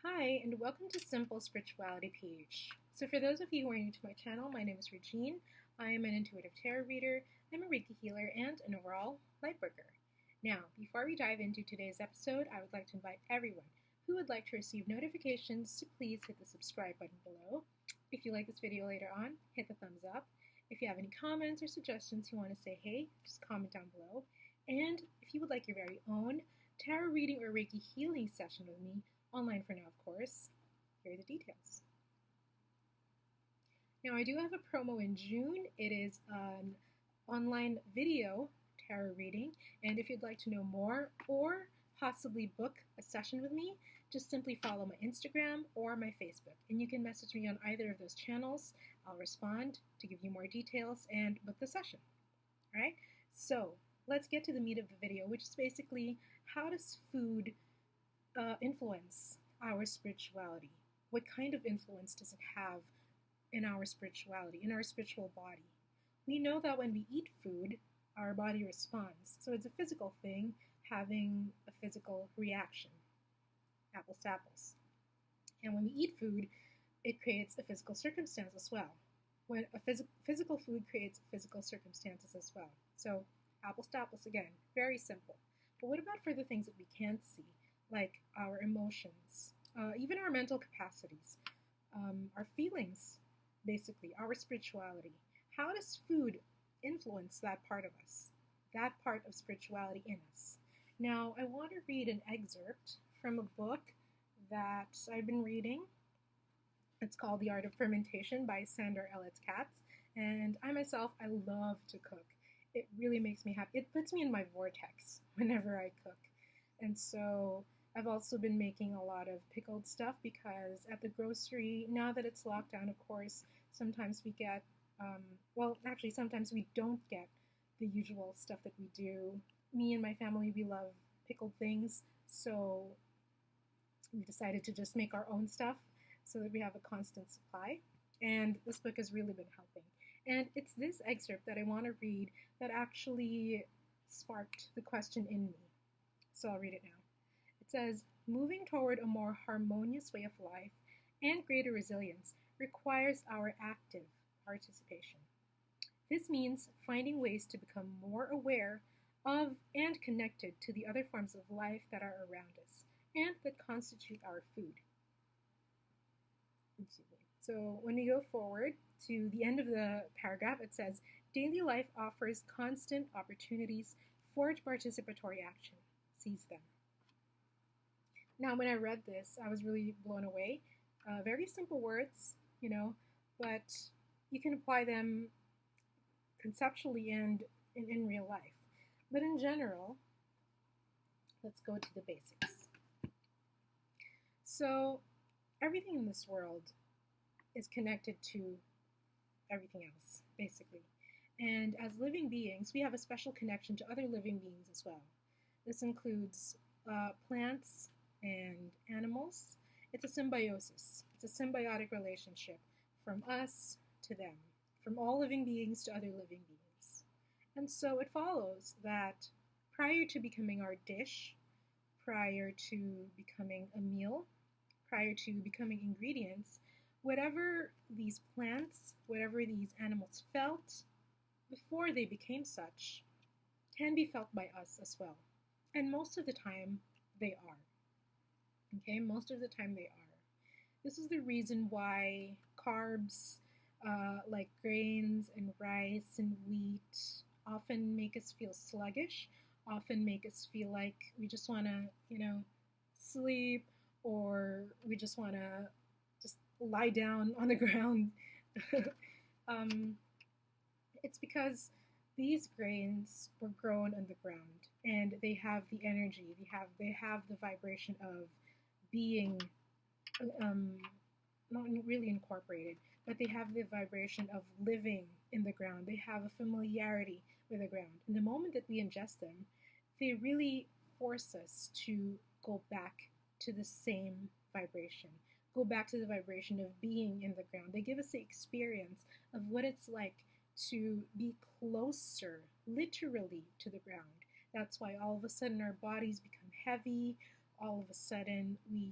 Hi, and welcome to SimpleSpiritualityPH. So for those of you who are new to my channel, my name is Regine. I am an intuitive tarot reader, I'm a Reiki healer, and an overall lightworker. Now, before we dive into today's episode, I would like to invite everyone who would like to receive notifications to please hit the subscribe button below. If you like this video later on, hit the thumbs up. If you have any comments or suggestions you want to say hey, just comment down below. And if you would like your very own tarot reading or Reiki healing session with me, online for now, of course, here are the details. Now, I do have a promo in June. It is an online video tarot reading, and if you'd like to know more or possibly book a session with me, just simply follow my Instagram or my Facebook, and you can message me on either of those channels. I'll respond to give you more details and book the session. All right, so let's get to the meat of the video, which is basically how does food influence our spirituality? What kind of influence does it have in our spirituality, in our spiritual body? We know that when we eat food, our body responds. So it's a physical thing having a physical reaction. Apples to apples. And when we eat food, it creates a physical circumstance as well. When a physical food creates physical circumstances as well. So apples to apples again, very simple. But what about for the things that we can't see? Like our emotions, even our mental capacities, our feelings, basically, our spirituality. How does food influence that part of us, that part of spirituality in us? Now, I want to read an excerpt from a book that I've been reading. It's called The Art of Fermentation by Sandor Elliott-Katz, and I myself, I love to cook. It really makes me happy. It puts me in my vortex whenever I cook. And so I've also been making a lot of pickled stuff because at the grocery, now that it's locked down, of course, sometimes we get, sometimes we don't get the usual stuff that we do. Me and my family, we love pickled things, so we decided to just make our own stuff so that we have a constant supply. And this book has really been helping. And it's this excerpt that I want to read that actually sparked the question in me. So I'll read it now. It says, moving toward a more harmonious way of life and greater resilience requires our active participation. This means finding ways to become more aware of and connected to the other forms of life that are around us and that constitute our food. So when we go forward to the end of the paragraph, it says, daily life offers constant opportunities for participatory action. Seize them. Now, when I read this, I was really blown away. Very simple words, but you can apply them conceptually and in real life. But in general, let's go to the basics. So, everything in this world is connected to everything else, basically. And as living beings, we have a special connection to other living beings as well. This includes plants and animals. It's a symbiosis. It's a symbiotic relationship from us to them, from all living beings to other living beings. And so it follows that prior to becoming our dish, prior to becoming a meal, prior to becoming ingredients, whatever these plants, whatever these animals felt before they became such, can be felt by us as well. And most of the time, they are. Okay, most of the time they are. This is the reason why carbs, like grains and rice and wheat, often make us feel sluggish, often make us feel like we just want to, sleep, or we just want to just lie down on the ground. It's because these grains were grown on the ground, and they have the energy, they have the vibration of being not really incorporated, but they have the vibration of living in the ground. They have a familiarity with the ground. And the moment that we ingest them, they really force us to go back to the same vibration, go back to the vibration of being in the ground. They give us the experience of what it's like to be closer, literally, to the ground. That's why all of a sudden our bodies become heavy. All of a sudden we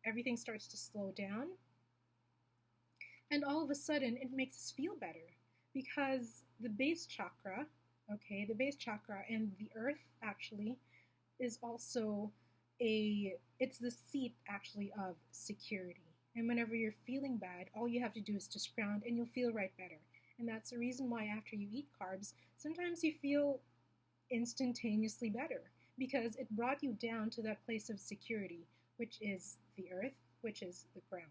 everything starts to slow down. And all of a sudden, it makes us feel better because the base chakra, okay, the base chakra and the earth actually is also it's the seat actually of security. And whenever you're feeling bad, all you have to do is just ground and you'll feel right better. And that's the reason why after you eat carbs, sometimes you feel instantaneously better because it brought you down to that place of security, which is the earth, which is the ground.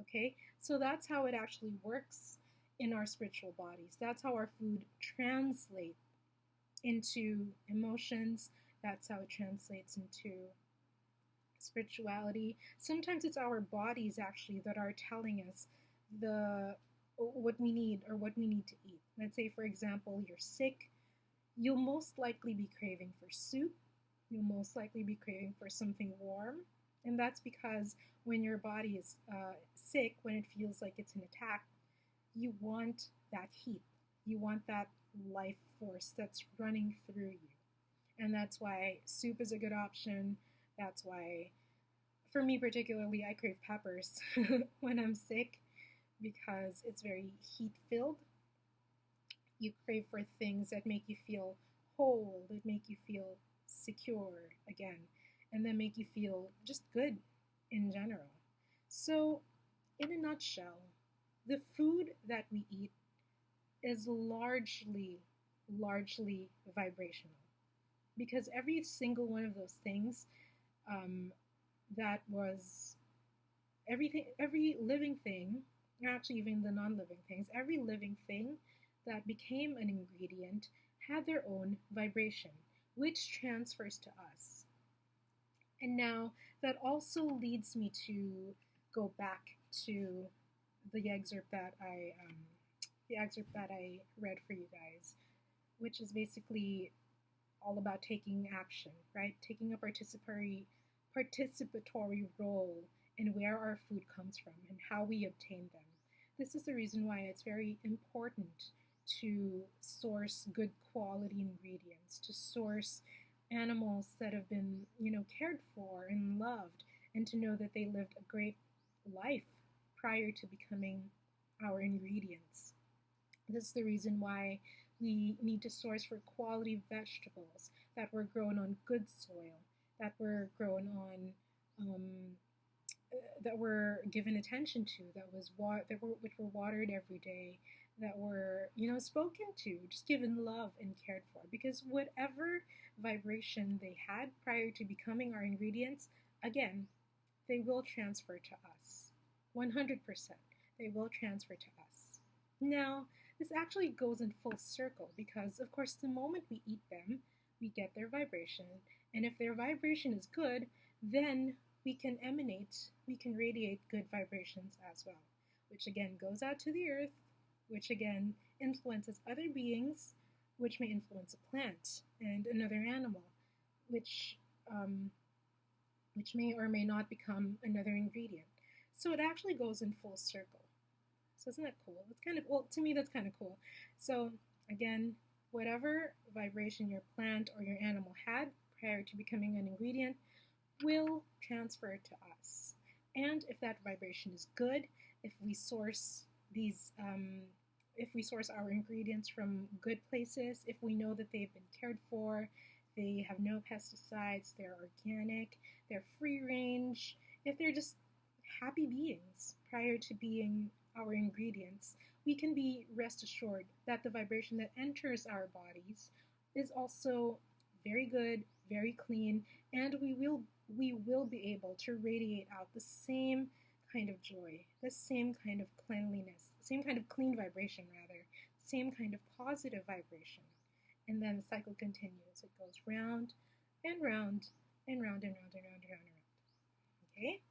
Okay, so that's how it actually works in our spiritual bodies. That's how our food translates into emotions. That's how it translates into spirituality. Sometimes it's our bodies actually that are telling us what we need or what we need to eat. Let's say, for example, you're sick. You'll most likely be craving for soup. You'll most likely be craving for something warm. And that's because when your body is sick, when it feels like it's an attack, you want that heat. You want that life force that's running through you. And that's why soup is a good option. That's why, for me particularly, I crave peppers when I'm sick because it's very heat-filled. You crave for things that make you feel whole, that make you feel secure again, and that make you feel just good in general. So, in a nutshell, the food that we eat is largely vibrational because every single one of those things that was every living thing, or actually even the non-living things, every living thing that became an ingredient had their own vibration, which transfers to us. And now that also leads me to go back to the excerpt that I read for you guys, which is basically all about taking action, right? Taking a participatory role in where our food comes from and how we obtain them. This is the reason why it's very important to source good quality ingredients, to source animals that have been, cared for and loved, and to know that they lived a great life prior to becoming our ingredients. This is the reason why we need to source for quality vegetables that were grown on good soil, that were grown on, that were given attention to, which were watered every day, that were, spoken to, just given love and cared for. Because whatever vibration they had prior to becoming our ingredients, again, they will transfer to us. 100%. They will transfer to us. Now, this actually goes in full circle because, of course, the moment we eat them, we get their vibration. And if their vibration is good, then we can radiate good vibrations as well, which again goes out to the earth, which again influences other beings, which may influence a plant and another animal, which may or may not become another ingredient. So it actually goes in full circle. So isn't that cool? It's kind of, well, to me that's kind of cool. So again, whatever vibration your plant or your animal had prior to becoming an ingredient will transfer to us. And if that vibration is good, if we source our ingredients from good places, if we know that they've been cared for, they have no pesticides, they're organic, they're free range, if they're just happy beings prior to being our ingredients, we can be rest assured that the vibration that enters our bodies is also very good, very clean, and we will be able to radiate out the same kind of joy, the same kind of cleanliness, same kind of clean vibration rather, same kind of positive vibration. And then the cycle continues. It goes round and round and round and round and round and round and round. Okay?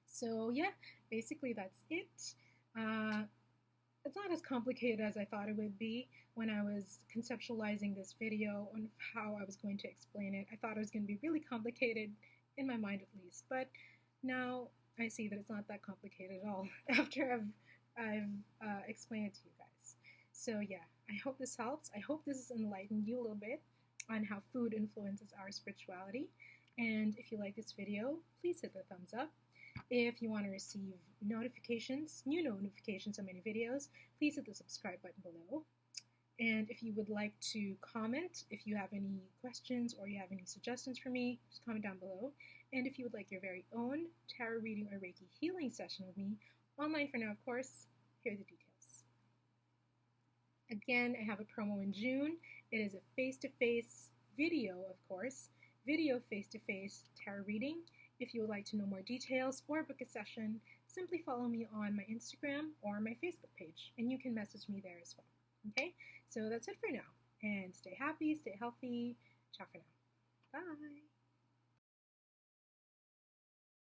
So yeah, basically that's it. It's not as complicated as I thought it would be when I was conceptualizing this video on how I was going to explain it. I thought it was going to be really complicated, in my mind at least, but now I see that it's not that complicated at all after I've explained it to you guys. So yeah, I hope this helps. I hope this has enlightened you a little bit on how food influences our spirituality. And if you like this video, please hit the thumbs up. If you want to receive notifications, new notifications on my new videos, please hit the subscribe button below. And if you would like to comment, if you have any questions or you have any suggestions for me, just comment down below. And if you would like your very own tarot reading or Reiki healing session with me, online for now, of course, here are the details. Again, I have a promo in June. It is a face-to-face video, of course, video face-to-face tarot reading. If you would like to know more details or book a session, simply follow me on my Instagram or my Facebook page, and you can message me there as well. Okay, so that's it for now. And stay happy, stay healthy. Ciao for now. Bye.